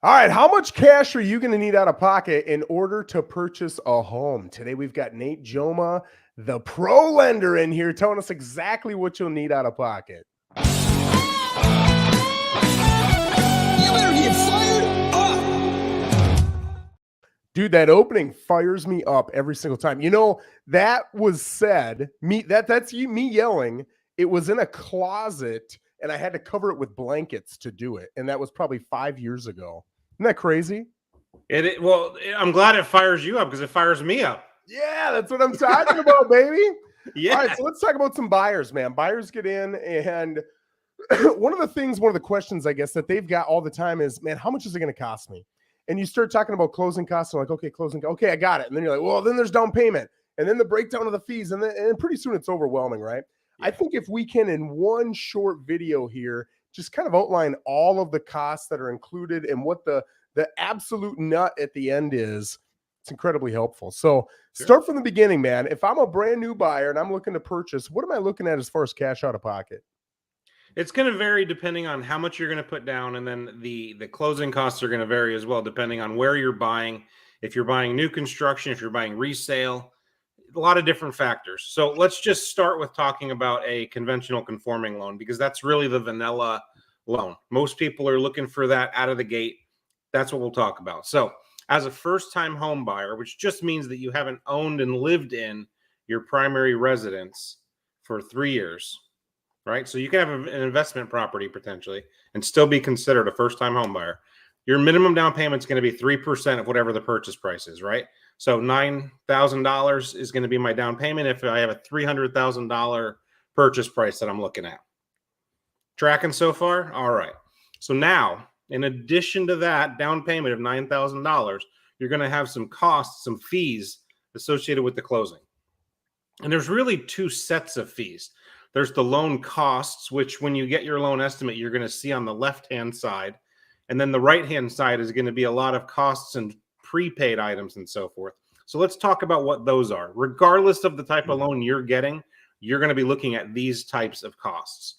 All right, how much cash are you going to need out of pocket in order to purchase a home? Today we've got Nate Jomaa, the pro lender, in here telling us exactly what you'll need out of pocket. You better get fired up. Dude, that opening fires me up every single time. You know, that was said, that's me yelling. It was in a closet and I had to cover it with blankets to do it. And that was probably 5 years ago. Isn't that crazy? Well, I'm glad it fires you up because it fires me up. Yeah, that's what I'm talking about, baby. Yeah. All right, so let's talk about some buyers, man. Buyers get in, and one of the questions, I guess, that they've got all the time is, man, how much is it going to cost me? And you start talking about closing costs, and like, okay, I got it. And then you're like, well, then there's down payment, and then the breakdown of the fees, and pretty soon it's overwhelming, right? Yeah. I think if we can, in one short video here, just kind of outline all of the costs that are included and what the absolute nut at the end is, it's incredibly helpful. So start from the beginning, man. If I'm a brand new buyer and I'm looking to purchase, what am I looking at as far as cash out of pocket? It's going to vary depending on how much you're going to put down, and then the closing costs are going to vary as well depending on where you're buying. If you're buying new construction, if you're buying resale, a lot of different factors. So let's just start with talking about a conventional conforming loan, because that's really the vanilla loan. Most people are looking for that out of the gate. That's what we'll talk about. So as a first-time home buyer, which just means that you haven't owned and lived in your primary residence for 3 years, right? So you can have an investment property potentially and still be considered a first-time home buyer. Your minimum down payment is going to be 3% of whatever the purchase price is, right? So $9,000 is going to be my down payment if I have a $300,000 purchase price that I'm looking at. Tracking so far? All right. So now, in addition to that down payment of $9,000, you're going to have some costs, some fees associated with the closing. And there's really two sets of fees. There's the loan costs, which when you get your loan estimate, you're going to see on the left-hand side. And then the right-hand side is going to be a lot of costs and prepaid items and so forth. So let's talk about what those are. Regardless of the type of loan you're getting, you're going to be looking at these types of costs.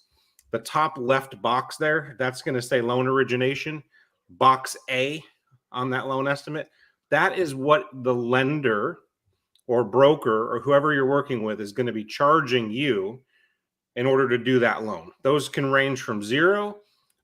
The top left box there, that's going to say loan origination. Box A on that loan estimate, that is what the lender or broker or whoever you're working with is going to be charging you in order to do that loan. Those can range from $0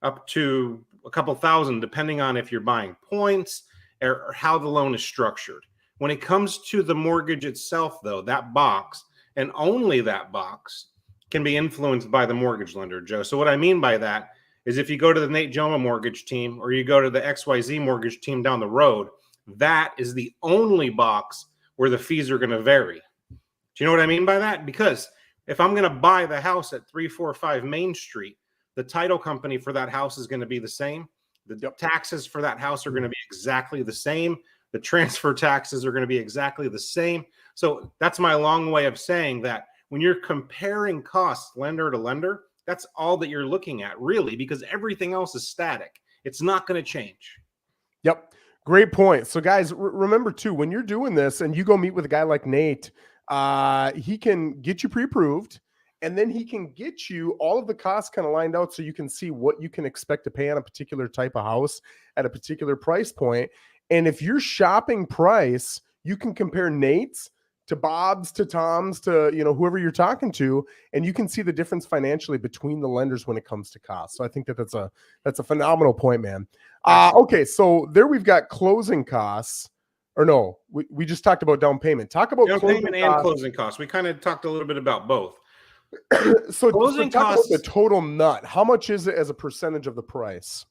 up to a couple thousand, depending on if you're buying points or how the loan is structured. When it comes to the mortgage itself, though, that box, and only that box, can be influenced by the mortgage lender, Joe. So what I mean by that is if you go to the Nate Jomaa mortgage team or you go to the XYZ mortgage team down the road, that is the only box where the fees are going to vary. Do you know what I mean by that? Because if I'm going to buy the house at 345 Main Street, the title company for that house is going to be the same. The taxes for that house are going to be exactly the same. The transfer taxes are going to be exactly the same. So that's my long way of saying that when you're comparing costs lender to lender, that's all that you're looking at, really, because everything else is static. It's not going to change. Yep. Great point. So guys, remember too, when you're doing this and you go meet with a guy like Nate, he can get you pre-approved, and then he can get you all of the costs kind of lined out so you can see what you can expect to pay on a particular type of house at a particular price point. And if you're shopping price, you can compare Nate's to Bob's, to Tom's, to, you know, whoever you're talking to, and you can see the difference financially between the lenders when it comes to cost. So I think that's a phenomenal point, man. Okay, so there we've got closing costs, or no, we just talked about down payment. Talk about down payment and closing costs. We kind of talked a little bit about both. So closing costs, the total nut, how much is it as a percentage of the price?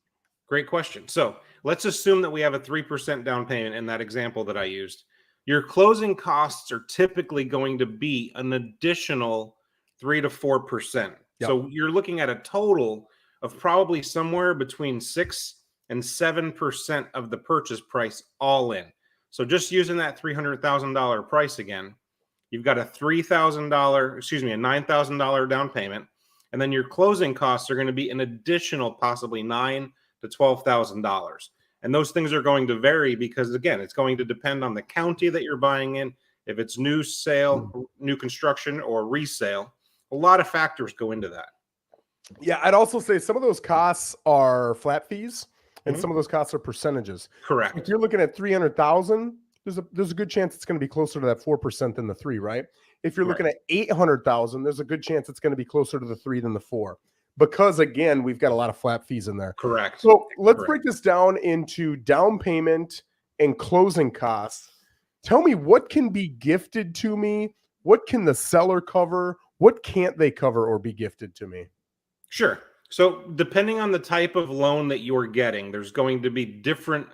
Great question. So let's assume that we have a 3% down payment in that example that I used. Your closing costs are typically going to be an additional 3 to 4%. Yep. So you're looking at a total of probably somewhere between 6 and 7% of the purchase price all in. So just using that $300,000 price again, you've got a $9,000 down payment, and then your closing costs are going to be an additional possibly $9,000 to $12,000. And those things are going to vary because, again, it's going to depend on the county that you're buying in. If it's new sale, new construction, or resale, a lot of factors go into that. Yeah, I'd also say some of those costs are flat fees. and some of those costs are percentages. Correct. So if you're looking at 300,000, there's a good chance it's going to be closer to that 4% than the 3, right? If you're looking at 800,000, there's a good chance it's going to be closer to the 3 than the 4, because again, we've got a lot of flat fees in there. Correct. So let's break this down into down payment and closing costs. Tell me, what can be gifted to me? What can the seller cover? What can't they cover or be gifted to me? Sure. So depending on the type of loan that you're getting, there's going to be different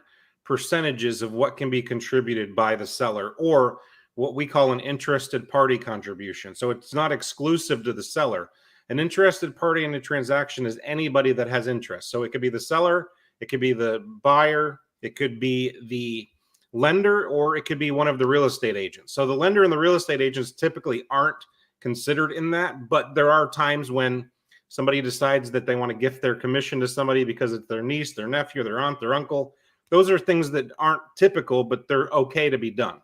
percentages of what can be contributed by the seller, or what we call an interested party contribution. So it's not exclusive to the seller. An interested party in a transaction is anybody that has interest. So it could be the seller, it could be the buyer, it could be the lender, or it could be one of the real estate agents. So the lender and the real estate agents typically aren't considered in that, but there are times when somebody decides that they want to gift their commission to somebody because it's their niece, their nephew, their aunt, their uncle. Those are things that aren't typical, but they're okay to be done.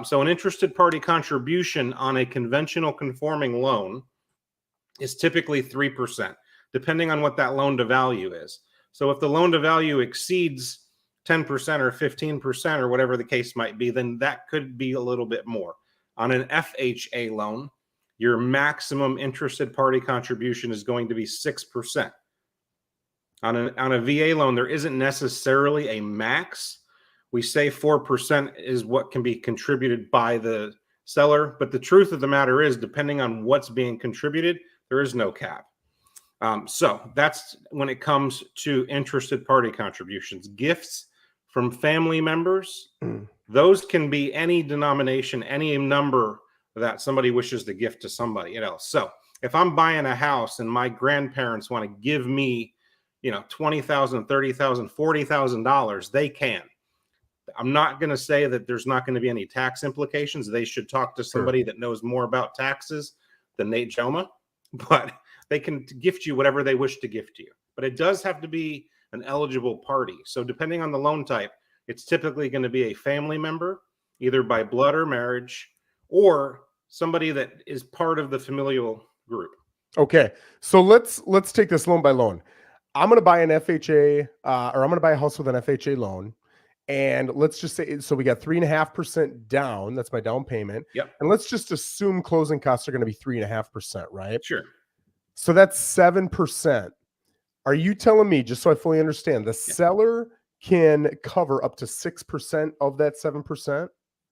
So an interested party contribution on a conventional conforming loan is typically 3%, depending on what that loan to value is. So if the loan to value exceeds 10% or 15% or whatever the case might be, then that could be a little bit more. On an FHA loan, your maximum interested party contribution is going to be 6%. On a VA loan, there isn't necessarily a max. We say 4% is what can be contributed by the seller, but the truth of the matter is, depending on what's being contributed, there is no cap. So that's when it comes to interested party contributions. Gifts from family members, those can be any denomination, any number that somebody wishes to gift to somebody else. So if I'm buying a house and my grandparents want to give me, $20,000, $30,000, $40,000, they can. I'm not going to say that there's not going to be any tax implications. They should talk to somebody that knows more about taxes than Nate Jomaa, but they can gift you whatever they wish to gift you. But it does have to be an eligible party. So depending on the loan type, it's typically going to be a family member, either by blood or marriage, or somebody that is part of the familial group. Okay, so let's take this loan by loan. I'm going to buy an FHA, or I'm going to buy a house with an FHA loan, and let's just say, so we got 3.5% down. That's my down payment. Yep. And let's just assume closing costs are going to be 3.5%, right? Sure. So that's 7%. Are you telling me, just so I fully understand, the seller can cover up to 6% of that 7%?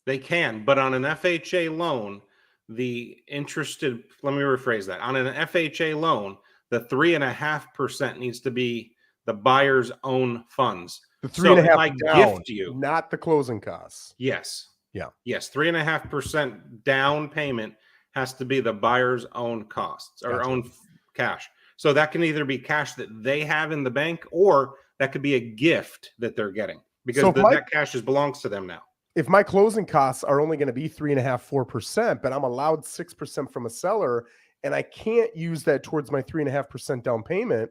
They can, but on an FHA loan, let me rephrase that. On an FHA loan, the 3.5% needs to be the buyer's own funds. The 3.5 down, gift you, not the closing costs. Yes. Yeah. Yes. 3.5% down payment has to be the buyer's own costs or own cash. So that can either be cash that they have in the bank, or that could be a gift that they're getting, because that cash belongs to them now. If my closing costs are only going to be 3.5%, 4%, but I'm allowed 6% from a seller, and I can't use that towards my 3.5% down payment,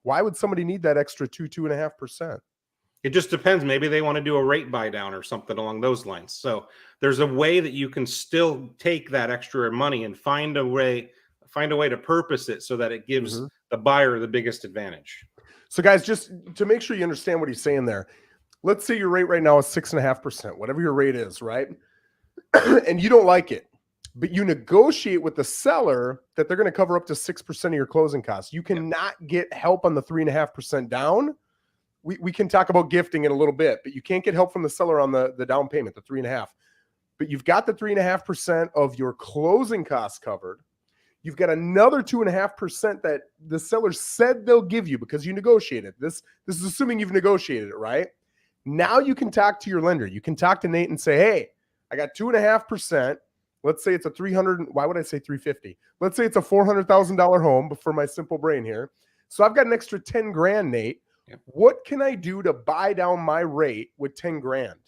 why would somebody need that extra 2.5%? It just depends. Maybe they want to do a rate buy down or something along those lines. So there's a way that you can still take that extra money and find a way to purpose it so that it gives the buyer the biggest advantage. So guys, just to make sure you understand what he's saying there, let's say your rate right now is 6.5%, whatever your rate is, right? And you don't like it, but you negotiate with the seller that they're going to cover up to 6% of your closing costs. You cannot get help on the 3.5% down. We can talk about gifting in a little bit, but you can't get help from the seller on the down payment, the 3.5. But you've got the 3.5% of your closing costs covered. You've got another 2.5% that the seller said they'll give you because you negotiated. This is assuming you've negotiated it, right? Now you can talk to your lender. You can talk to Nate and say, hey, I got 2.5%. Let's say it's a 300. Why would I say 350? Let's say it's a $400,000 home, but for my simple brain here. So I've got an extra 10 grand, Nate. Yep. What can I do to buy down my rate with 10 grand?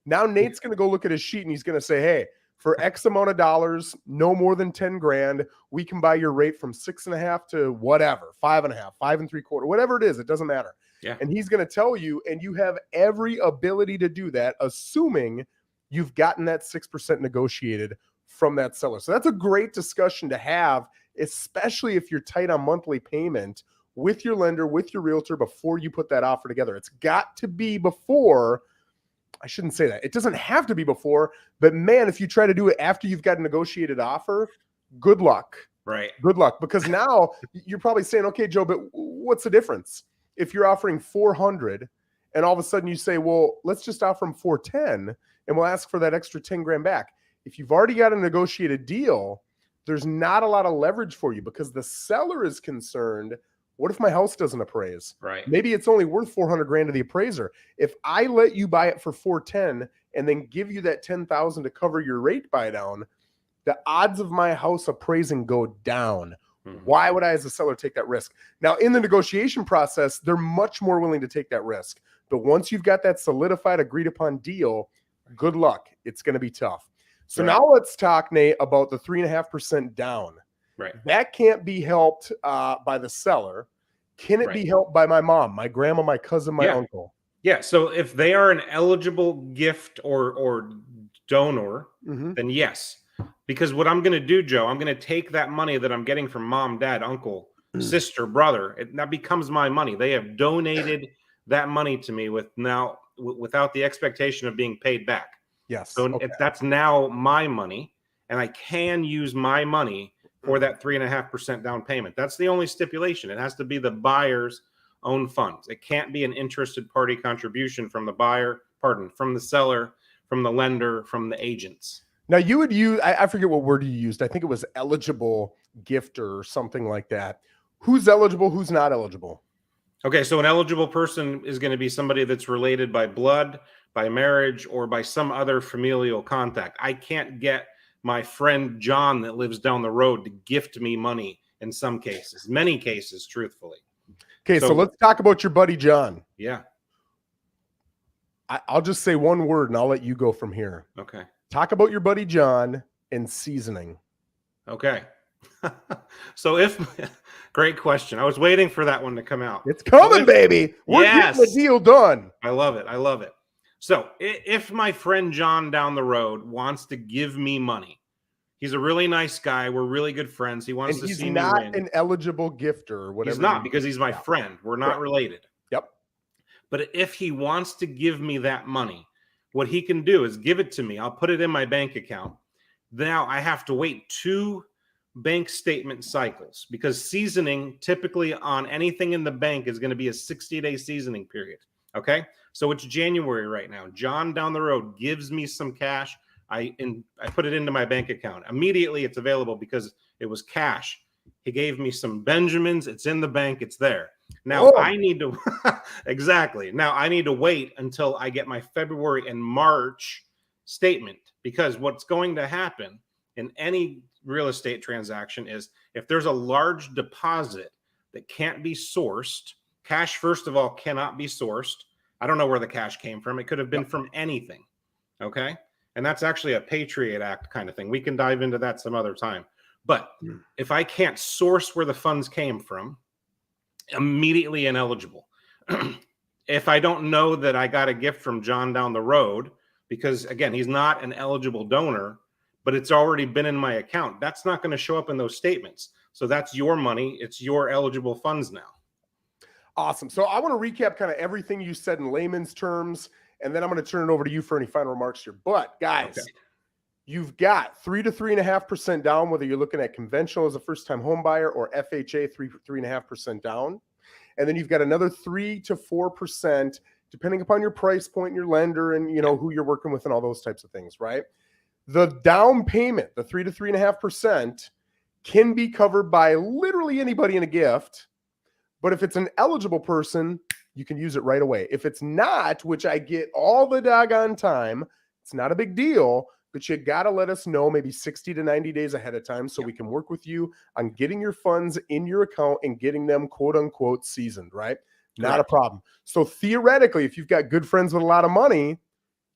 Now Nate's going to go look at his sheet and he's going to say, hey, for X amount of dollars, no more than 10 grand, we can buy your rate from 6.5 to whatever, 5.5, 5.75, whatever it is. It doesn't matter. Yeah. And he's going to tell you, and you have every ability to do that, assuming you've gotten that 6% negotiated from that seller. So that's a great discussion to have, especially if you're tight on monthly payment. with your lender, with your realtor before you put that offer together. It's got to be before. I shouldn't say that. It doesn't have to be before, but man, if you try to do it after you've got a negotiated offer, good luck. Right. Good luck, because now you're probably saying, okay, Joe, but what's the difference? If you're offering 400 and all of a sudden you say, well, let's just offer them 410 and we'll ask for that extra 10 grand back. If you've already got a negotiated deal, there's not a lot of leverage for you because the seller is concerned. What if my house doesn't appraise? Right. Maybe it's only worth 400 grand to the appraiser. If I let you buy it for 410 and then give you that 10,000 to cover your rate buy down, the odds of my house appraising go down. Mhm. Why would I, as a seller, take that risk? Now, in the negotiation process, they're much more willing to take that risk. But once you've got that solidified, agreed upon deal, good luck. It's going to be tough. So Right. now let's talk, Nate, about the 3.5% down. Right. That can't be helped by the seller. Can it be helped by my mom, my grandma, my cousin, my uncle? Yeah. So if they are an eligible gift or donor, then yes. Because what I'm going to do, Joe, I'm going to take that money that I'm getting from mom, dad, uncle, sister, brother. That becomes my money. They have donated that money to me without the expectation of being paid back. Yes. So that's now my money, and I can use my money for that 3.5% down payment. That's the only stipulation. It has to be the buyer's own funds. It can't be an interested party contribution from from the seller, from the lender, from the agents. Now you would use, I forget what word you used. I think it was eligible gifter or something like that. Who's eligible? Who's not eligible? Okay, so an eligible person is going to be somebody that's related by blood, by marriage, or by some other familial contact. I can't get my friend John that lives down the road to gift me money in some cases, many cases, truthfully. Okay, so let's talk about your buddy John. Yeah. I'll just say one word and I'll let you go from here. Okay. Talk about your buddy John and seasoning. Okay. So great question. I was waiting for that one to come out. It's coming, baby. We're getting the deal done. I love it. I love it. So if my friend John down the road wants to give me money, he's a really nice guy. We're really good friends. He wants to see me win. He's not an eligible gifter or whatever. He's not, because he's my friend. We're not related. Yep. But if he wants to give me that money, what he can do is give it to me. I'll put it in my bank account. Now I have to wait 2 bank statement cycles, because seasoning typically on anything in the bank is going to be a 60-day seasoning period. Okay. So it's January right now. John down the road gives me some cash. I put it into my bank account. Immediately it's available because it was cash. He gave me some Benjamins. It's in the bank. It's there. Now I need to exactly. Now I need to wait until I get my February and March statement, because what's going to happen in any real estate transaction is if there's a large deposit that can't be sourced, cash, first of all, cannot be sourced. I don't know where the cash came from. It could have been from anything. Okay. And that's actually a Patriot Act kind of thing. We can dive into that some other time. But if I can't source where the funds came from, immediately ineligible. If I don't know that I got a gift from John down the road, because again, he's not an eligible donor, but it's already been in my account, that's not going to show up in those statements. So that's your money. It's your eligible funds now. Awesome. So I want to recap kind of everything you said in layman's terms, and then I'm going to turn it over to you for any final remarks here. But guys, you've got 3 to 3.5% down, whether you're looking at conventional as a first-time home buyer or FHA, 3.5% down. And then you've got another 3 to 4%, depending upon your price point and your lender and, you know, who you're working with and all those types of things, right? The down payment, the 3 to 3.5%, can be covered by literally anybody in a gift. But if it's an eligible person, you can use it right away. If it's not, which I get all the doggone time, it's not a big deal, but you got to let us know maybe 60 to 90 days ahead of time so we can work with you on getting your funds in your account and getting them quote unquote seasoned, right? Not a problem. So theoretically, if you've got good friends with a lot of money,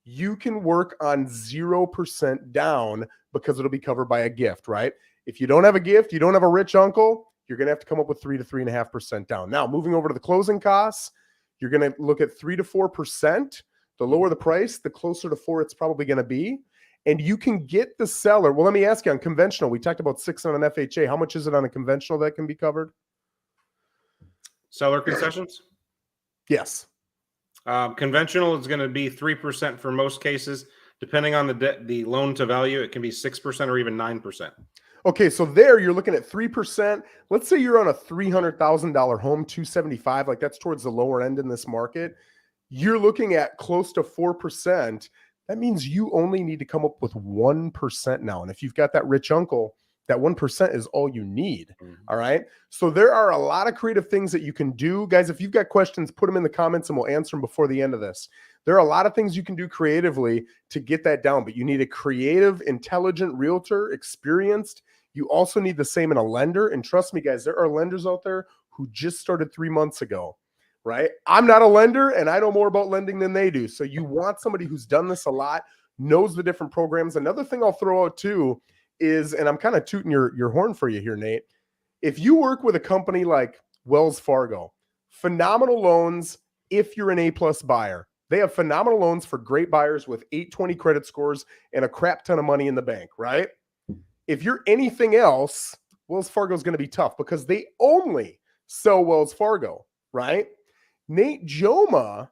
you can work on 0% down because it'll be covered by a gift, right? If you don't have a gift, you don't have a rich uncle, you're going to have to come up with 3 to 3.5% down. Now, moving over to the closing costs, you're going to look at 3 to 4%. The lower the price, the closer to 4 it's probably going to be. And you can get the seller. Well, let me ask you, on conventional, we talked about 6 on an FHA. How much is it on a conventional that can be covered? Seller concessions? Yes. Conventional is going to be 3% for most cases. Depending on the loan to value, it can be 6% or even 9%. Okay, so there you're looking at 3%. Let's say you're on a $300,000 home, 275, like that's towards the lower end in this market. You're looking at close to 4%. That means you only need to come up with 1% now. And if you've got that rich uncle, that 1% is all you need. All right. So there are a lot of creative things that you can do. Guys, if you've got questions, put them in the comments and we'll answer them before the end of this. There are a lot of things you can do creatively to get that down, but you need a creative, intelligent realtor, experienced. You also need the same in a lender. And trust me, guys, there are lenders out there who just started 3 months ago, right? I'm not a lender and I know more about lending than they do. So you want somebody who's done this a lot, knows the different programs. Another thing I'll throw out too is, and I'm kind of tooting your horn for you here, Nate. If you work with a company like Wells Fargo, phenomenal loans if you're an A-plus buyer. They have phenomenal loans for great buyers with 820 credit scores and a crap ton of money in the bank, right? If you're anything else, Wells Fargo is going to be tough because they only sell Wells Fargo, right? Nate Jomaa,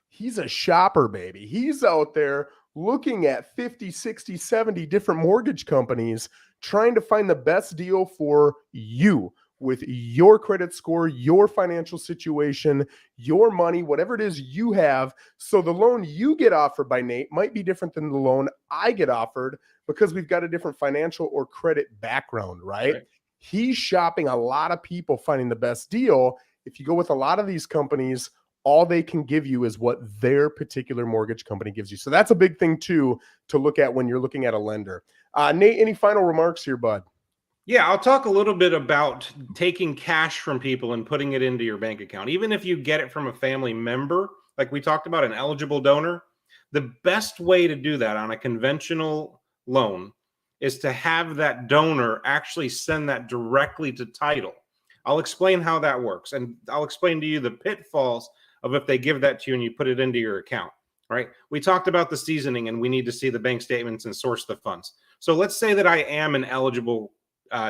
he's a shopper, baby. He's out there looking at 50, 60, 70 different mortgage companies, trying to find the best deal for you with your credit score, your financial situation, your money, whatever it is you have. So the loan you get offered by Nate might be different than the loan I get offered because we've got a different financial or credit background, right? He's shopping a lot of people finding the best deal. If you go with a lot of these companies, all they can give you is what their particular mortgage company gives you. So that's a big thing too to look at when you're looking at a lender. Nate, any final remarks here, bud? Yeah, I'll talk a little bit about taking cash from people and putting it into your bank account. Even if you get it from a family member, like we talked about, an eligible donor, the best way to do that on a conventional loan is to have that donor actually send that directly to title. I'll explain how that works, and I'll explain to you the pitfalls of if they give that to you and you put it into your account, right? We talked about the seasoning and we need to see the bank statements and source the funds. So let's say that I am an eligible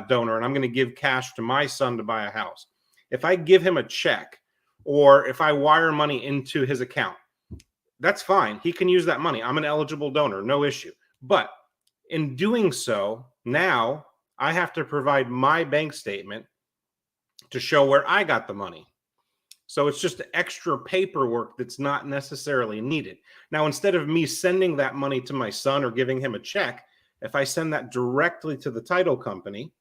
donor and I'm going to give cash to my son to buy a house. If I give him a check or if I wire money into his account, that's fine. He can use that money. I'm an eligible donor, no issue. But in doing so, now I have to provide my bank statement to show where I got the money. So it's just extra paperwork that's not necessarily needed. Now, instead of me sending that money to my son or giving him a check, if I send that directly to the title company,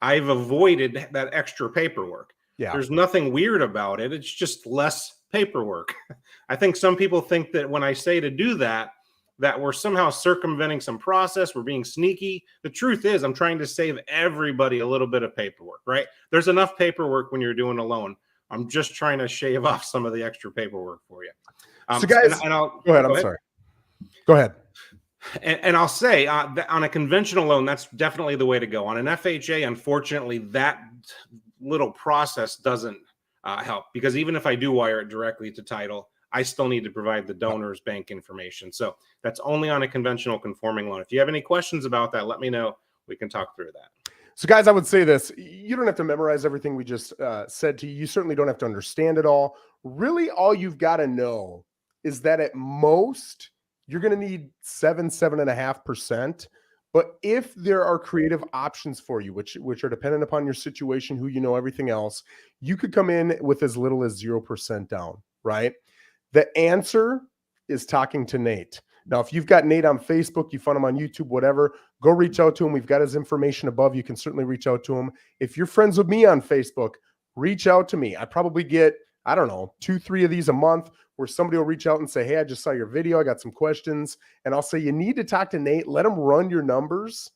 I've avoided that extra paperwork. Yeah. There's nothing weird about it. It's just less paperwork. I think some people think that when I say to do that, that we're somehow circumventing some process. We're being sneaky. The truth is I'm trying to save everybody a little bit of paperwork, right? There's enough paperwork when you're doing a loan. I'm just trying to shave off some of the extra paperwork for you. So guys, and I'll, go ahead. Sorry. Go ahead. And I'll say on a conventional loan, that's definitely the way to go. On an FHA, unfortunately, that little process doesn't help because even if I do wire it directly to title, I still need to provide the donor's bank information. So that's only on a conventional conforming loan. If you have any questions about that, let me know. We can talk through that. So guys, I would say this, you don't have to memorize everything we just said to you. You certainly don't have to understand it all. Really, all you've got to know is that at most, you're going to need 7.5%. But if there are creative options for you, which are dependent upon your situation, who you know, everything else, you could come in with as little as 0% down, right? The answer is talking to Nate. Now, if you've got Nate on Facebook, you find him on YouTube, whatever, go reach out to him. We've got his information above. You can certainly reach out to him. If you're friends with me on Facebook, reach out to me. I probably get, I don't know, 2-3 of these a month where somebody will reach out and say, hey, I just saw your video. I got some questions. And I'll say, you need to talk to Nate. Let him run your numbers,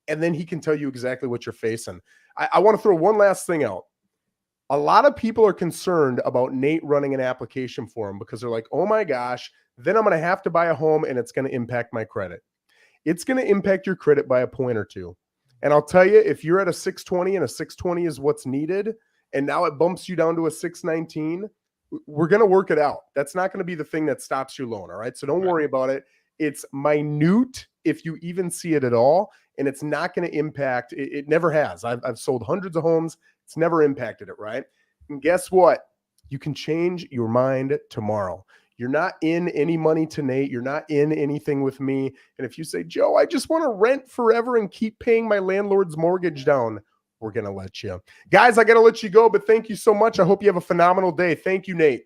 and then he can tell you exactly what you're facing. I want to throw one last thing out. A lot of people are concerned about Nate running an application for him because they're like, oh my gosh, then I'm going to have to buy a home and it's going to impact my credit. It's going to impact your credit by a point or two. And I'll tell you, if you're at a 620 and a 620 is what's needed, and now it bumps you down to a 619, we're going to work it out. That's not going to be the thing that stops your loan. All right. So don't worry about it. It's minute if you even see it at all. And it's not going to impact. It never has. I've sold hundreds of homes. It's never impacted it. Right. And guess what? You can change your mind tomorrow. You're not in any money to Nate. You're not in anything with me. And if you say, Joe, I just want to rent forever and keep paying my landlord's mortgage down, we're going to let you. Guys, I got to let you go, but thank you so much. I hope you have a phenomenal day. Thank you, Nate.